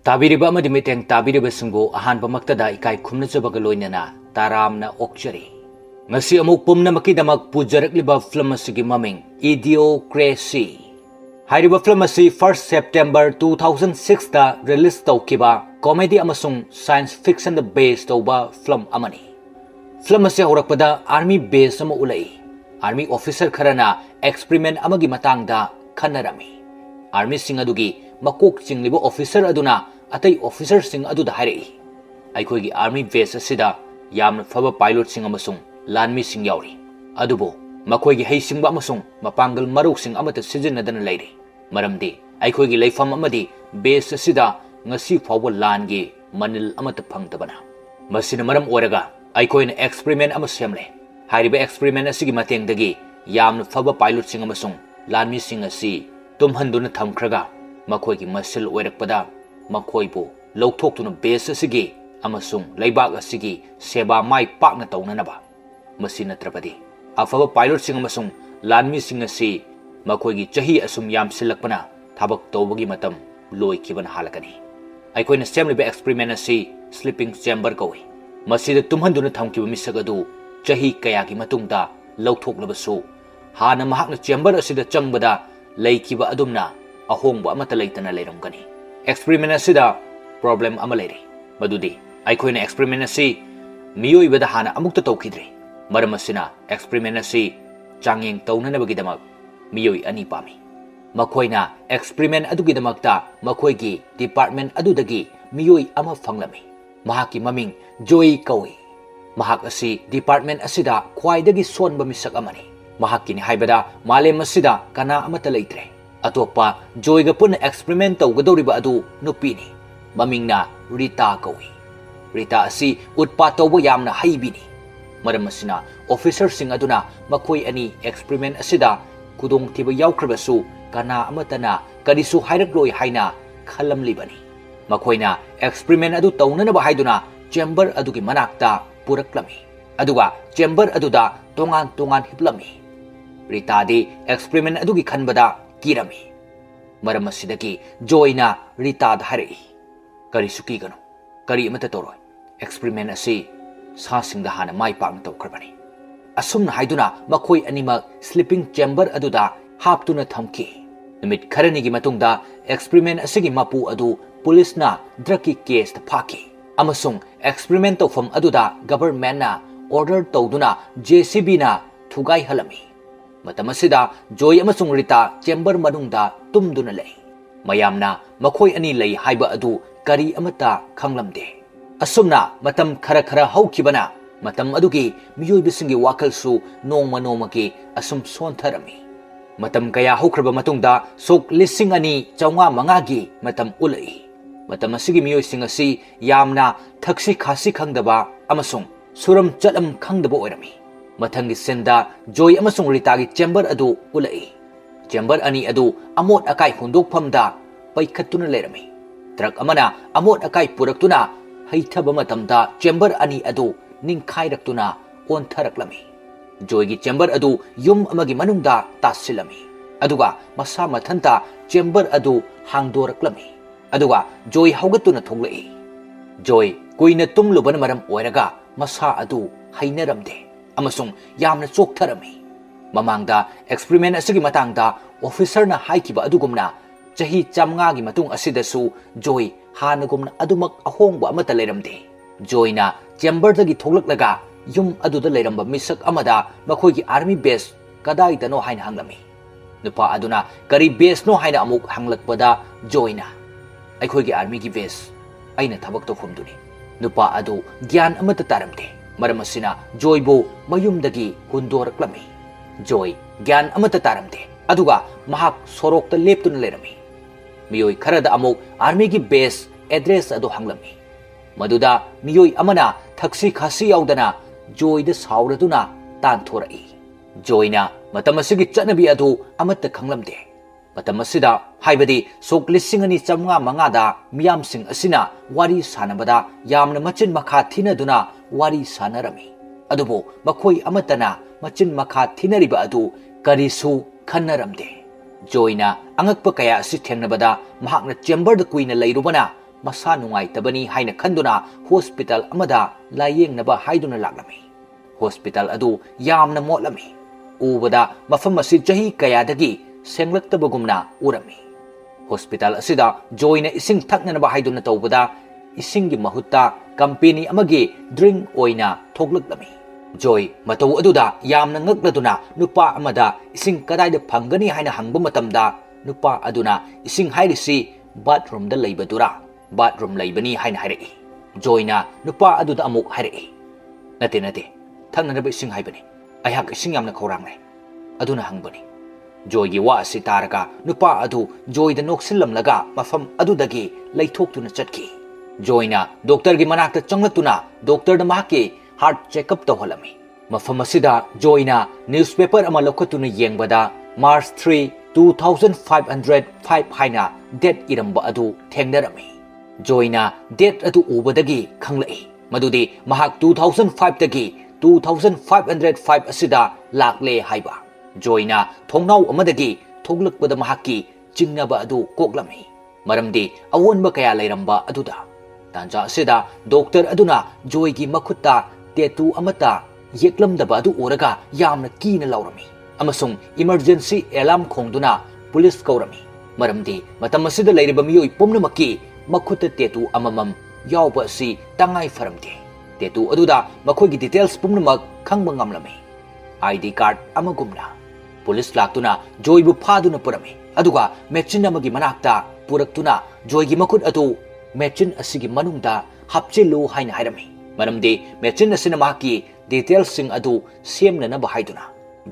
Tabiriba amadi miteng tabiriba sungbo ahanba maktada ikai khumnajabaga loinana taramna okchari. Ngasi amuk pumna makidamak pujarakliba film asigi maming Idiocracy. Hairiba film asi 1st September 2006 da release tawkiba comedy amasung science fiction da based tawba film amani. Film asi horakpada army base ama ulai. Army officer kharana experiment amagi matangda khanarami. Army singadugi makok chingliba officer aduna atai officer sing aduda hairei. Aikhoigi army base asida yamna faba pilot sing amasung lanmi sing yauri. Adubo makhoigi heisingba amasung mapangal maruk sing amata sizinadana leire. Maramdi aikhoigi leifam amadi base asida ngasi fawba langi manil amata phangtabana. Masina maram oraga aikhoina experiment ama semle. Hairiba experiment asigi matengdagi yamna faba pilot sing amasung lanmi sing asi tumhanduna thamkhraga makhoigi masil oirakpada makhoibu lawthoktuna base asigi amasung leibak asigi seba mai pakna taunanaba masina trapadi afaba pilot sing amasung lanmi sing asi makhoigi chahi asum yam silakpana thabak tawbagi matam loikibana halakani aikhoina semliba experiment asi sleeping chamber kawi masida tumhanduna thamkiba misagadu chahi kayagi matungda lawthoklabasu hana mahakna chamber asida changbada leikiba adumna ahongba amata leitana leiramgani experiment asida problem ama leire madudi aikhoina experiment asi miyoibada hana amukta tawkhidre maram asina experiment asi changyeng taunanabagidamak miyoi ani pami makhoina experiment adugidamakta makhoigi department adudagi miyoi ama fanglami mahaki maming joy kawi mahak asi department asida khwaidagi sonba misak amani mahakini haibada malem asida kana amata leitre atopa joyga pun experiment tawgadoriba adu nupini mamingna Rita kawi Rita asi utpa tawba yamna haibini maram asina officer sing aduna makhoi ani experiment asida kudong thiba yawkhrabasu kana amatana kadisu hairak loi haina khalamlibani makhoina experiment adu taunana ba haiduna chamber adugi manakta puraklami aduga chamber aduda tongan hiplami Rita di experiment adugi khanbada kirami maram asidagi joyna Rita da harei kari suki gano kari amata toroi experiment asi sasing da hana mai pakna tawkrabani asumna haiduna makhoi anima sleeping chamber aduda haptuna thamki nimit kharani gi matungda experiment asigi mapu adu police na draki case ta phaki amasung experiment tawfam aduda government na order tawduna JCB na thugai halami matamasida joy amasung Rita chamber manungda tumduna lei mayamna makhoi ani lei haiba adu kari amata khanglamde asumna matam khara haukibana matam adugi miyoi bisingi wakalsu nongma ki asum sontharami matam kaya haukraba matungda sok lising ani chawnga mangagi matam ulai matam asigi miyoi singasi yamna thaksi khasi khangdaba amasung suram chalam khangdaba oirami mathangi senda joy amasung Rita gi chamber adu ulai chamber ani adu amot akai hundok phamda paikhatuna lerami truck amana amot akai puraktuna haithaba matamda chamber ani adu ningkhairaktuna ontharaklami joy gi chamber adu yum amagi manungda tasilami aduga masa mathanta chamber adu hangdoraklami aduga joy haugatuna thoglai joy koina tumlubana maram oiraga masa adu hainaramde amasung yamna choktharami mamangda experiment asigi matangda officer na haikiba adugumna chahi chamnga gi matung asidasu joy hanagumna adumak ahongba amata leiramde joyna chamber dagi thoglaklaga yum aduda leiramba misak amada makhoigi army base kadai dano haina hanglami nupa aduna kari base no haina amuk hanglakpada joyna aikhoigi army gi base aina thabak to khumduni nupa adu gyan amata taramde maram asina joybo mayumdagi hundoraklami joy gyan amata taramde aduga mahak sorokta leptuna lerami miyoi kharada amuk army gi base address adu hanglami maduda miyoi amana thaksi khasi yaudana joy da sauraduna tanthorai joyna matamasigi chanabi adu amatta khanglamde matamasida haibadi sok lising ani chamnga mangada miyam sing asina wari sanabada yamna machin makha thinaduna wari sanarami adubo makhoi amatana machin makha thinariba adu karisu khannaramde joyna angakpa kaya asi thengnabada mahakna chamber da kuina leirubana masa nungaittabani haina khanduna hospital amada layengnaba haiduna laklami. Hospital adu yamna motlami. Ubada mafam asi chahi kayadagi senglaktabagumna urami. Hospital asida joyna ising thaknanaba haiduna tawbada isingi mahutta company amagi drink oina thoklaklami. Joy matau aduda yamna ngakladuna nupa amada ising kadaida phangani haina hangba matamda nupa aduna ising hairisi bathroom da leibadura bathroom leibani haina hairei. Joyna nupa aduda amuk hairei. Nate thaknanaba ising haibani. Ayhak ising yamna khaurangnai. Aduna hangbani. Joy gi wa si taraka nupa adu joy da noksillamlaga mafam adudagi leithoktuna chatki. Joyna doctor gi manakta changlatuna doctor da mahaki heart checkup tawhalami. Mafam asida joyna newspaper ama lokatuna yengbada March 3 2505 haina date iramba adu thengdarami. Joyna date adu ubadagi khanglai. Madudi mahak 2005 dagi 2505 asida lakle haiba. Joyna thongnau amadagi thoglakbada mahaki jingnaba adu koklami. Maramdi awonba kaya lairamba aduda. Tanja asida doctor aduna joy gi makhutta tetu amata yeklamdaba adu oraga yamna kina laurami. Amasung emergency alarm khongduna police kaurami. Maramdi matam asida lairiba miyoi pumnamaki makhutta tetu amamam yawba si tangai faramdi. Tetu aduda makhoigi details pumnamak khangba ngamlami. ID card amagumna. Police laktuna joy bu phaduna purami. Aduga machine amagi manakta puraktuna joy gi makhut adu machine asigi manungda hapchilu haina hairami. Maramdi machine asina mahaki details sing adu semna ba haiduna.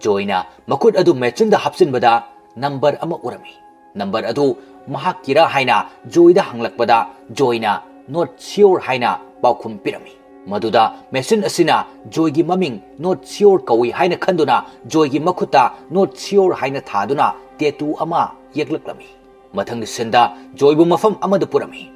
Joyna makhut adu machine da hapchinbada number ama urami. Number adu mahakira haina joy da hanglakbada joyna not sure haina paukhum pirami. Maduda machine asina joy gi maming not sure kawi haina khanduna joy gi makhuta not sure haina thaduna tetu ama yeklaklami. Mathang senda joy bu mafam amada purami.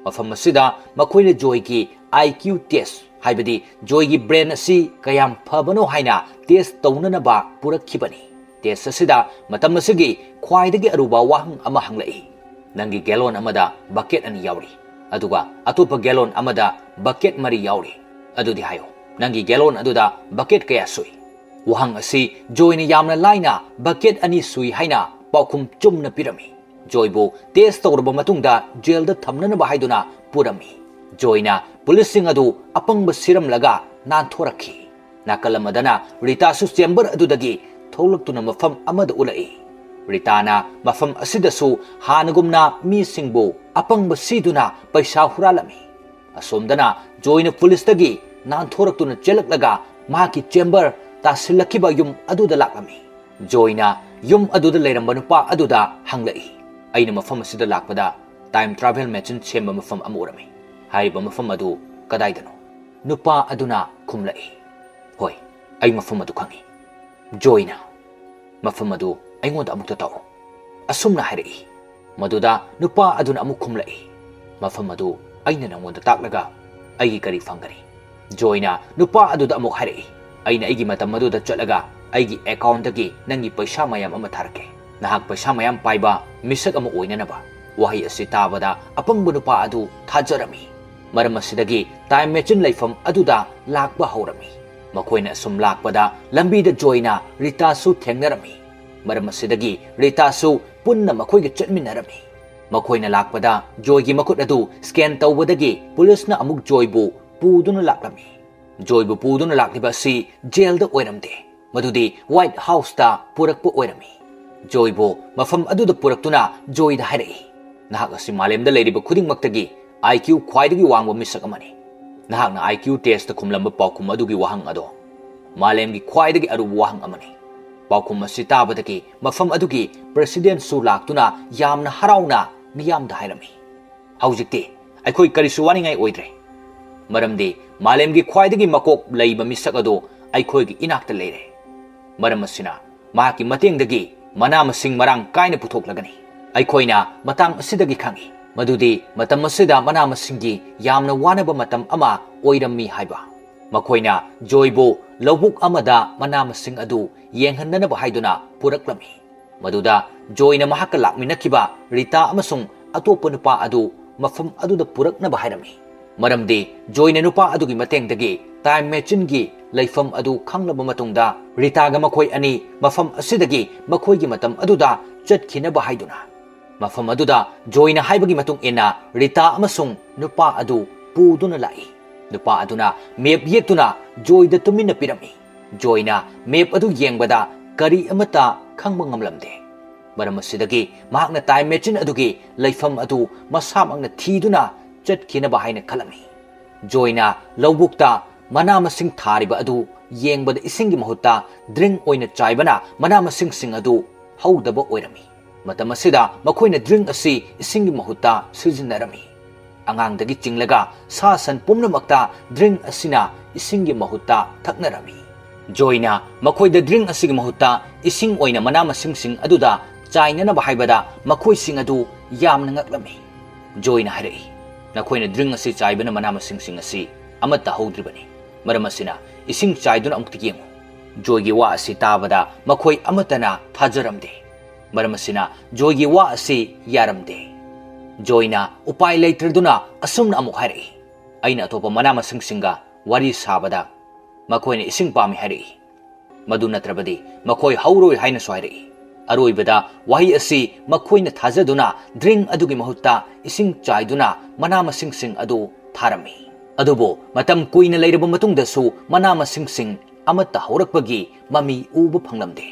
Mafam asida makhoina joy gi IQ test haibadi joy gi brain asi kayam phabano haina test tawnana ba purakhibani. Test asida matam asigi khwaidagi aruba wahang ama hanglai. Nangi gallon amada bucket ani yauri. Aduga atopa gallon amada bucket mari yauri. Adudi hayo. Nangi gallon aduda bucket kaya sui. Wahang asi joy ni yamna laina bucket ani sui haina paukhum chumna pirami. Joy bu test tawrba matungda jail da thamnana ba haiduna purami. Joyna police sing adu apangba siram laga nan thorakhi. Nakalamadana Rita su chamber adudagi tholaktuna mafam amada ulai. Rita na mafam asidasu hanagumna mi singbu apangba siduna paisa huralami. Asomdana joyna police dagi nan thoraktuna chelaklaga mahaki chamber tasilakiba yum aduda lakami. Joyna yum aduda leiramba nupa aduda hanglai. Aina mafam asida lakpada time travel machine chemba mafam amurami. Hariba mafam adu kadaidano. Nupa aduna kumlai. Hoi, ay mafam adu khangi. Joyna mafam adu ay ngonda amuk tataw. Asumna hairi. Maduda nupa aduna amuk kumlai. Mafam adu ay na ngonda taklaga ay kari fangari. Joyna nupa aduda amuk hairi. Ay na igi matam maduda chalaga ay gi account dagi nangi paisa mayam ama tharke. Nahak paisa mayam paiba misak amu oina na ba. Wahay asita bada apangbu nupa adu thajarami. Maram asidagi time machine laifam aduda lakba haurami. Makoina sum lakbada lambida joyna Rita su thengnarami. Maram asidagi Rita su punna makoiga chatminarami. Makoina lakbada joy gi makut adu scan tawbadagi police na amuk joy bu puduna laklami. Joy bu puduna lakliba si jail da oiramde. Madudi White House ta purakpu oirami. Joy bu mafam aduda puraktuna joy da harai. Nahak asi malem da leiriba khuding maktagi IQ khwaidagi wangba misak amani. Nahak na IQ test ta khumlamba paukhum adugi wahang ado. Malem gi khwaidagi arubu wahang amani. Paukhum asi tabadagi mafam adugi president su laktuna yamna harauna miyam da hairami. Haujikti aikhoi karisu waningai oidre. Maramdi malem gi khwaidagi makok leiba misak ado aikhoi gi inakta leire. Maram asina mahaki matengdagi mana masing marang kaina putoklagani. Aikhoina matang asidagi khangi. Madudi matam asida mana masingi yamna wanaba matam ama oirammi haiba. Makoina joybo lobuk amada mana masing adu yenghanna ba haiduna puraklami. Maduda joyna mahaka lakminakiba Rita amasung atopa nupa adu mafam aduda puraknaba hairami maramdi joina nupa adugi matengdagi time machine gi leifam adu khanglaba matungda Rita ga makhoi ani mafam asidagi makhoi gi matam aduda chatkinaba haiduna mafam aduda joina haibagi matung ena Rita amasung nupa adu puduna lai nupa aduna map yetuna joida tumina pirami joina map adu yengbada kari amata khangba ngamlamde maramassidagi mahakna time machine adugi leifam adu masamangna thiduna chatkinaba haina khalami joina lawbukta mana masing thariba adu yengbada isingi mahutta drink oina chaibana mana masing sing adu haudaba oirami matamasida makoina drink asi isingi mahutta sujinarami angangdagi chinglaga sa san pumnamakta drink asina isingi mahutta thaknarami joina makoida drink asigi mahutta ising oina mana masing sing aduda chainana bahaibada makoi sing adu yamna ngaklami joina harai nakoina drink asi chaibana mana masing sing asi amata haudribani maramasina ising chaiduna amukti yengu joigi wa asi tabada makoi amatana thajaramde maramasina joigi wa asi yaramde joina upai leitraduna asumna amuk harai aina atopa mana masing singa wari sabada makoina ising pami harai madu natrabadi makoi hauroi haina so harai aroibada wahi asi makoina thajaduna drink adugi mahutta ising chaiduna mana masing sing adu tharami adubo matam kuina leiraba matungdasu mana masing sing amata haurakpagi mami uba phanglamde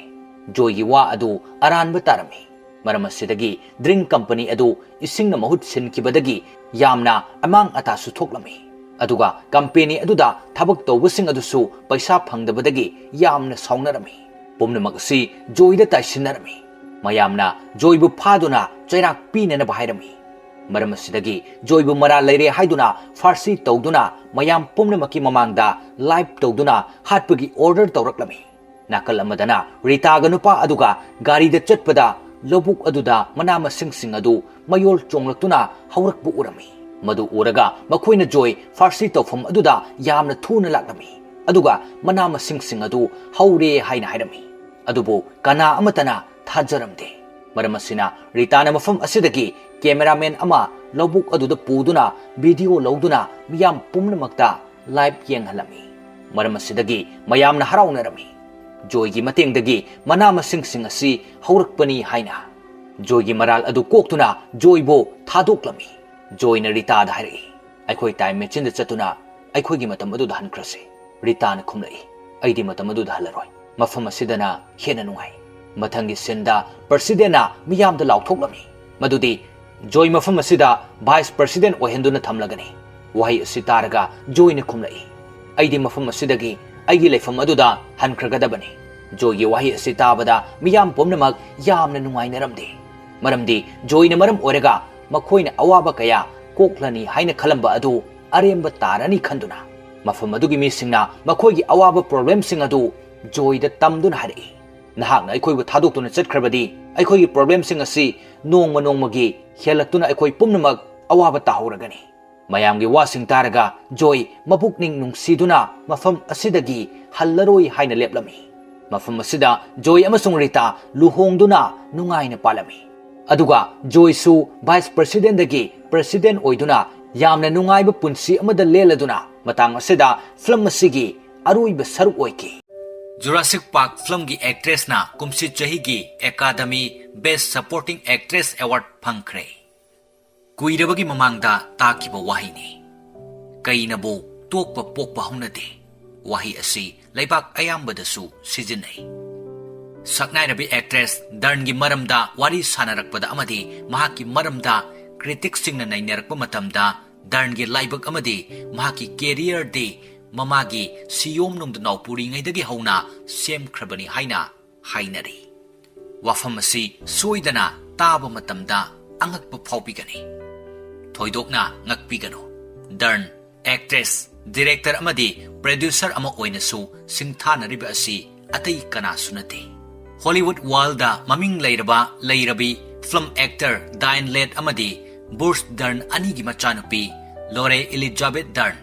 joigi wa adu aranba tarami maramassidagi drink company adu isingna mahut sinkibadagi yamna amang ata su thoklami aduga company aduda thabak tawbasing adusu paisa phangdabadagi yamna saunarami pumnamak si joida taisinarami mayamna joibu phaduna chairak pinana bahairami maramassidagi joibu mara leire haiduna farsi tawduna mayam pumnamaki mamangda live tawduna hatpagi order tawraklami nakal amadana Rita ga nupa aduga gari da chatpada lobuk aduda manama sing adu mayol chonglaktuna haurakbu urami madu uraga makoina joy farsi tawfam aduda yamna thuna laklami aduga manama sing adu haure haina hairami adubu kana amatana thajaramde maramasina Rita na mafam asidagi cameraman ama lobuk aduda puduna video loduna miyam pumnamakta live yenghalami maramassidagi mayamna haraunarami joigi matengdagi mana masing sing asi haurakpani haina joigi maral adu koktuna joibo thadoklami joina Rita da harai aikhoi time machine da chatuna aikhoi gi matam adu da hankrase Rita na khumlai aidi matam adu da halaroi mafam asidana hena nungai mathangi senda presidena miyam da laukhoklami madudi joy mafam asida vice president ohenduna thamlagani wahi asitaraga joina khumlai aidi mafam asidagi aigi leifam aduda hankragadabani joigi wahi asitabada miyam pomnamak yamna nungainaramde maramdi joina maram orega makoina awaba kaya koklani haina khalamba adu aremba tarani khanduna mafam adugi misingna makoigi awaba problem sing adu joida tamduna hari nahakna aikhoibu thadoktuna chatkrabadi aikhoigi problem sing asi nongmagi helaktuna aikoi pumnamak awaba tahoragani mayamgi wasing taraga joy mapukning nungsiduna mafam asidagi hallaroi haina leplami mafam asida joy amasung Rita luhongduna nungaina palami aduga joy su vice president dagi president oiduna yamna nungaiba punsi amada leladuna matang asida film asigi aruiba saruk oiki Jurassic Park film gi actress na kumsi chahi gi Academy Best Supporting Actress Award phangkhre kuirabagi mamangda takiba wahini kainabu tokpa pokpa hunade wahi asi laibak ayambadasu sijinai saknairabi actress Darn gi maramda wari sanarakpada amadi mahaki maramda critics singna nainarakpa matamda Darn gi laibak amadi mahaki career de mamagi siyom nungda naupuri ngaidagi hauna semkhrabani haina hainari wafam asi soidana taba matamda angakpa phawpigani thoidokna ngakpigano Darn actress director amadi producer ama oinasu singthanariba asi atai kana sunate Hollywood world maming leirabi film actor Diane Lade amadi Bruce Dern anigi machanupi Lore Elizabeth Dern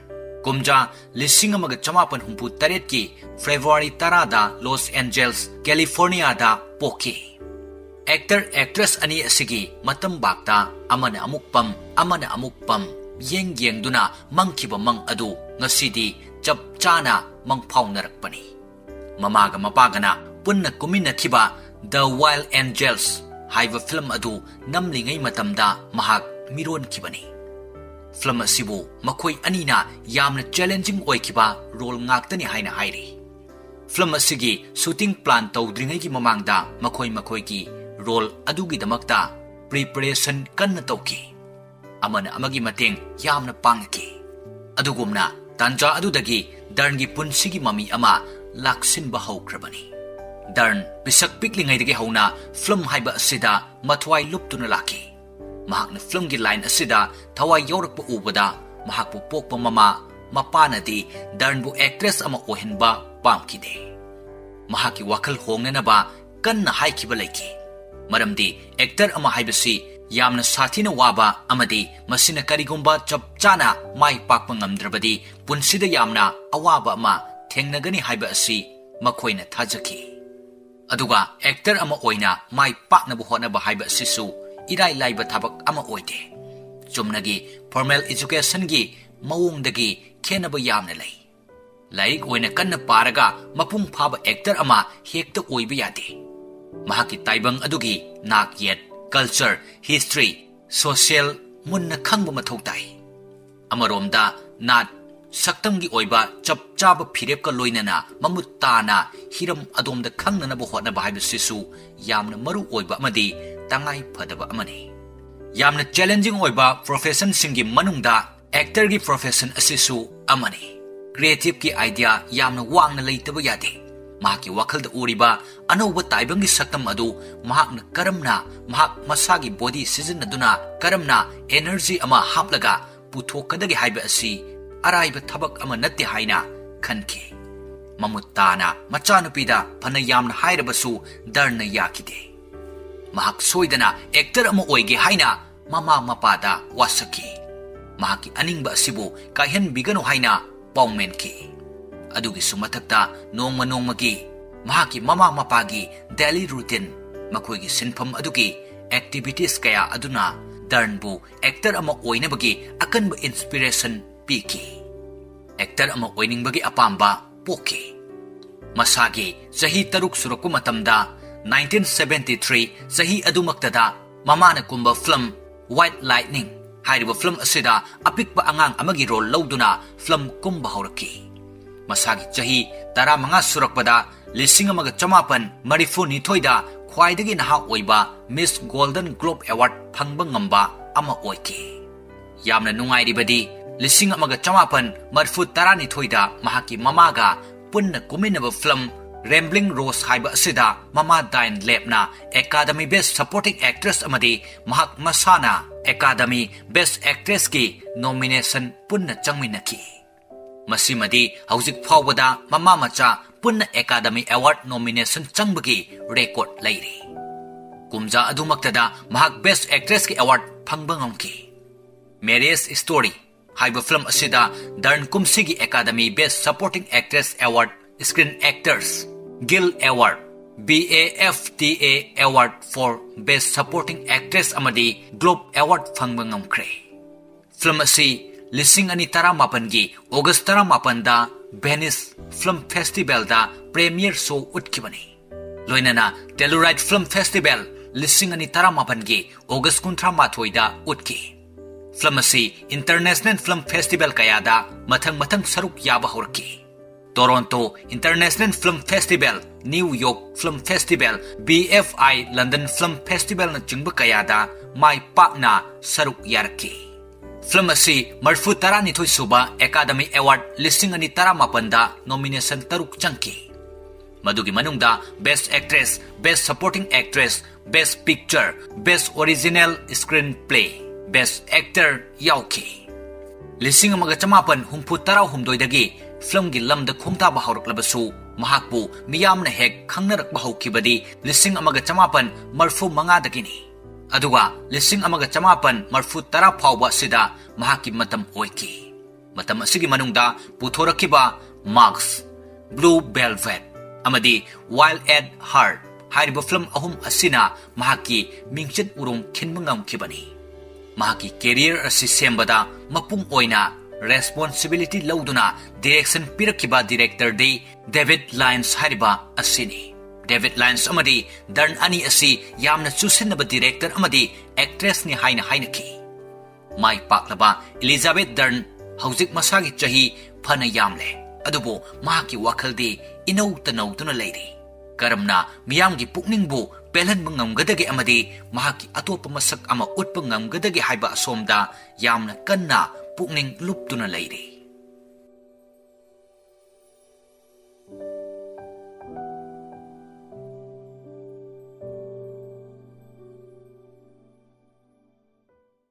kumja lising amaga chamapan humpu taret ki February 10 da Los Angeles California da poki actor actress ani asigi matam bakta amana amuk pam yeng duna mangkiba mang adu ngasidi chap chana mang phaunarakpani mamaga mapagana punna kumina thiba The Wild Angels haiba film adu namlingai matamda mahak miron kibani film asibu makoi anina yamna challenging oikiba role ngaktani haina hairi film asigi shooting plan tawdringai gi mamangda makoi gi role adugi damakta preparation kanna tawki amana amagi mateng yamna pangki adugumna tanja adudagi darngi punsigi mami ama laksin ba haukrabani darn pisak piklingai dagi hauna film haiba asida matwai luptuna laki mahakna film gi line asida thawai yorakpa ubada mahakpu pokpa mama mapanadi darnbu actress ama ohenba pamkide mahaki wakal hongnanaba kanna haikiba laiki maramdi actor ama haibasi yamna sathina waba amadi masina karigumba chapchana mai pakpa ngamdrabadi punsida yamna awaba ama thengnagani haiba asi makoina thajaki aduga actor ama oina mai pakna bu honaba haiba sisu irai laiba thabak ama oide chumnagi formal education gi mawongdagi khenaba yamna lay laik oina kanna paraga mapung phaba actor ama hekta oiba yade mahaki taibang adugi nak yet culture history social munna khangba mathau tai amaromda nat saktamgi oiba chap chaba phirep ka loinana mamutana hiram adomda khangnana bo hotna ba sisu yamna maru oiba amadi tangai phadaba amani yamna challenging oiba profession singi manungda actor gi profession asisu amani creative ki idea yamna wangna leitaba yade mahaki wakhalda uriba anauba taibangi saktam adu mahakna karamna mahak masagi body sizinaduna karamna energy ama haplaga puthokadagi haiba asi araiba thabak ama natte haina khanki mamutana machanupida phana yamna hairabasu darna yakide mahak soidana actor ama oige haina mama mapada wasaki mahaki aningba asibu kaihen bigano haina pawmenki adugi sumatakta nongmagi mahaki mama mapagi daily routine makoigi sinpham adugi activities kaya aduna darnbu actor ama oinabagi akanba inspiration piki actor ama oiningbagi apamba poki masagi sahi taruk suraku matamda 1973 sahi adumaktada mamana kumba film White Lightning hairiba film asida apikba angang amagi role lawduna film kumba hauraki masagi chahi tara manga surakpada lising amaga chamapan marifuni thoida khwaidagi naha oiba Miss Golden Globe Award phangba ngamba ama oiki yamna nungairibadi lising amaga chamapan marfu tarani thoida mahaki mamaga punna kuminaba film Rambling Rose haiba asida mama Dine Lepna Academy Best Supporting Actress amadi mahak masana Academy Best Actress ki nomination punna changminaki masimadi haujik phawbada mama macha punna Academy Award nomination changbagi record lairi kumja adumaktada mahak Best Actress ki award phangba ngamki Marriage Story haiba film asida darn kumsigi Academy Best Supporting Actress Award Screen Actors Guild Award BAFTA Award for Best Supporting Actress amadi Globe Award phangba ngamkre film asi lising ani tara mapangi August tara mapanda Venice Film Festival da premiere show utkibani loinana Telluride Film Festival lising ani tara mapangi August kuntra mathoida utki film asi International Film Festival kayada mathang saruk yaba horki Toronto International Film Festival New York Film Festival BFI London Film Festival na chingba kayada mai pakna saruk yarki film asi marfu tarani thoi suba Academy Award listing ani tara mapanda nomination taruk changki madugi manungda Best Actress Best Supporting Actress Best Picture Best Original Screenplay Best Actor yauki listing amaga chamapan humpu tarau humdoidagi film gi lamda khumta ba hawraklabasu mahakbu miyamna hek khangnarak ba hawkibadi listing amaga chamapan marfu manga dagini aduga lising amaga chamapan marfu tara phawba sida mahaki matam oiki matam asigi manungda puthorakiba Marks Blue Velvet amadi Wild at Heart हारिबा film अहुम असिना महाकी मिंगचन उरुम खिनबा ngamkhibani mahaki career asi sembada mapung oina responsibility lauduna direction pirakhiba director de David Lyons hariba asini David Lyons amadi darn ani asi yamna chusinaba director amadi actress ni haina ki mai paklaba Elizabeth Darn hauzik masagi chahi phana yamle adubo mahaki wakhaldi inau tanau tuna leiri karamna miyamgi pukningbu pelan ngamgadagi amadi mahaki atopa masak ama utpa ngamgadagi haiba asomda yamna kanna pukning luptuna leiri